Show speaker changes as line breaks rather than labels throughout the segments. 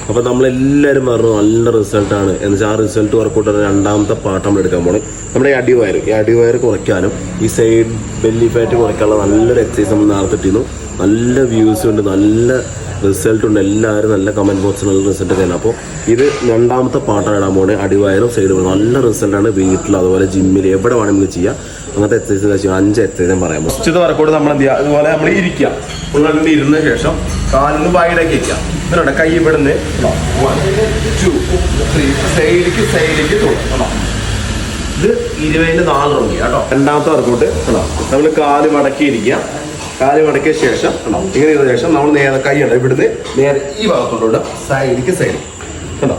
അപ്പോൾ നമ്മളെല്ലാവരും പറഞ്ഞു നല്ല റിസൾട്ടാണ് എന്ന് വെച്ചാൽ ആ റിസൾട്ട് വർക്കൗട്ട് രണ്ടാമത്തെ പാർട്ട് നമ്മൾ എടുക്കാൻ പോകണം. നമ്മുടെ ഈ അടിവയർ കുറയ്ക്കാനും ഈ സൈഡ് ബെല്ലി ഫാറ്റ് കുറയ്ക്കാനുള്ള നല്ലൊരു എക്സസൈസ് നമ്മൾ നേരത്തെ ഇട്ടിരുന്നു. നല്ല വ്യൂസ് ഉണ്ട്, നല്ല റിസൾട്ട് ഉണ്ട്. എല്ലാവരും നല്ല കമൻറ്റ് ബോക്സിൽ നല്ല റിസൾട്ട് തന്നെയാണ്. അപ്പോൾ ഇത് രണ്ടാമത്തെ പാർട്ടാണ് ഇടാൻ പോകുന്നത്. അടിവയറും സൈഡും നല്ല റിസൾട്ടാണ്. വീട്ടിൽ അതുപോലെ ജിമ്മിൽ എവിടെ വേണമെങ്കിലും ചെയ്യാം. അങ്ങനത്തെ എക്സസൈസ് ചെയ്യാം. 5 എക്സസൈസ് ഞാൻ പറയാം. ഫസ്റ്റ് വർക്കൗട്ട് നമ്മൾ എന്ത് ചെയ്യുക, അതുപോലെ നമ്മൾ ഇരിക്കുക. ഫുള്ളായിട്ട് ഇരുന്ന ശേഷം കാലിന് വൈഡാക്കി വയ്ക്കുക. എന്നിട്ട് കൈ ഇവിടുന്ന് 1 2 3 സൈഡിലേക്ക് തോന്നും. ഇത് 20-ന് 4 റൗണ്ട് ചെയ്യാം കേട്ടോ. രണ്ടാമത്തെ വർക്കൗട്ട് നമ്മൾ കാല് മടക്കിയിരിക്കുക. കാല് മടക്കിയ ശേഷം ഇങ്ങനെ ഇരുന്ന ശേഷം നമ്മൾ നേരെ കൈ ഉണ്ട് ഇവിടുന്ന് നേരെ ഈ ഭാഗത്തോട്ട് സൈഡിലേക്ക് കണ്ടോ.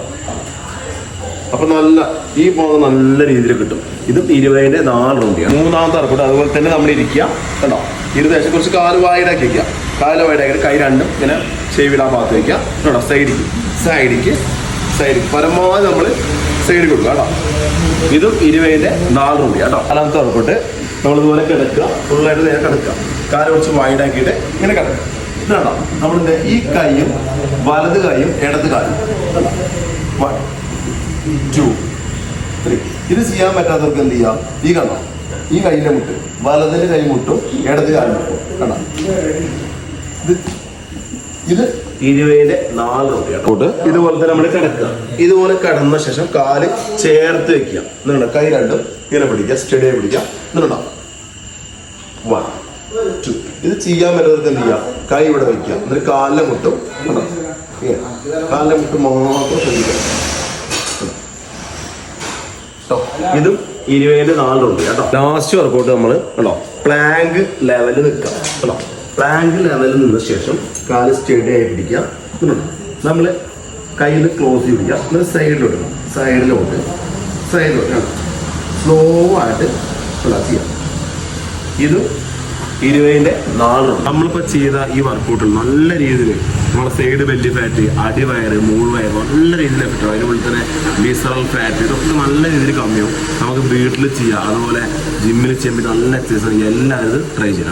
അപ്പൊ നല്ല ഈ പോകുന്ന നല്ല രീതിയിൽ കിട്ടും. ഇത് 20-ന് 4 റൗണ്ട് ചെയ്യാം. മൂന്നാമത്തെ വർക്കൗട്ട് അതുപോലെ തന്നെ നമ്മൾ ഇരിക്കുക. കണ്ടോ, ഇരുന്ന ശേഷം കുറച്ച് കാല് വൈഡാക്കി വയ്ക്കുക. കാല് വൈഡാക്കി കൈ രണ്ടും ഇങ്ങനെ ചെവിടാൻ ഭാഗത്ത് വയ്ക്കുക. കേട്ടോ, സൈഡിലേക്ക് പരമാവധി നമ്മൾ സൈഡിൽ കൊടുക്കുക കേട്ടോ. ഇതും 20-ന് 4 റൗണ്ട് ചെയ്യാം കേട്ടോ. നാലാമത്തെ വർക്കൗട്ട് നമ്മളിതുപോലെ കിടക്കുക. ഫുള്ളായിട്ട് നേരെ കിടക്കുക. കാല് കുറച്ച് വൈഡാക്കിയിട്ട് ഇങ്ങനെ കിടക്കുക. ഇതാണോ നമ്മളിന്റെ ഈ കൈയും വലത് കൈയും ഇടത് കാലും 1 2 3. ഇത് ചെയ്യാൻ പറ്റാത്തവർക്ക് എന്ത് ചെയ്യാം, ഈ കണ്ടോ ഈ കൈയിലെ മുട്ട് വലതിന്റെ കൈ മുട്ടും ഇടത് കാലും മുട്ടും കണ്ടോ. ഇത് 20-ന് 4 റൗണ്ട് കേട്ടോ. ഇതുപോലെ തന്നെ നമ്മൾ കിടക്കുക. ഇതുപോലെ കിടന്ന ശേഷം കാല് ചേർത്ത് വെക്കുക. എന്നിട്ട് കൈ രണ്ടും ഇങ്ങനെ പിടിക്കുക, സ്റ്റഡിയായി പിടിക്കുക. എന്നിട്ടുണ്ടോ 1 2. ഇത് ചെയ്യാൻ പറ്റുന്നവർക്ക് എന്ത് ചെയ്യാം, കൈ ഇവിടെ വയ്ക്കുക. എന്നിട്ട് കാലിലെ മുട്ടും കാലിലെ മുട്ടും മാത്രം ശ്രദ്ധിക്കുക. ഇതും 20-ന് 4 റൗണ്ട് കേട്ടോ. ലാസ്റ്റ് വർക്കൗട്ട് നമ്മൾ കേട്ടോ പ്ലാങ്ക് ലെവലിൽ നിൽക്കുക. കേട്ടോ, പ്ലാങ്ക് ലെവലിൽ നിന്ന ശേഷം കാല് സ്റ്റഡി ആയി പിടിക്കുക. നമ്മൾ കയ്യിൽ ക്ലോസ് ചെയ്ത് പിടിക്കുക. എന്നിട്ട് സൈഡിലോട്ട് സ്ലോ ആയിട്ട് ചെയ്യാം. ഇത് 20-ന് 4 റൗണ്ട്. നമ്മളിപ്പോൾ ചെയ്ത ഈ വർക്കൗട്ടിൽ നല്ല രീതിയിൽ നമ്മുടെ സൈഡ് ബെല്ലി ഫാറ്റ്, അടിവയറ്, മൂൾവയർ നല്ല രീതിയിൽ എഫക്റ്റ്. അതുപോലെ തന്നെ വിസറൽ ഫാറ്റ് ഇതൊക്കെ നല്ല രീതിയിൽ കമ്മിയാവും. നമുക്ക് വീട്ടിൽ ചെയ്യാം. അതുപോലെ ജിമ്മിൽ ചെയ്യുമ്പോൾ നല്ല എക്സസൈസ് എല്ലാവരും ട്രൈ ചെയ്യാം.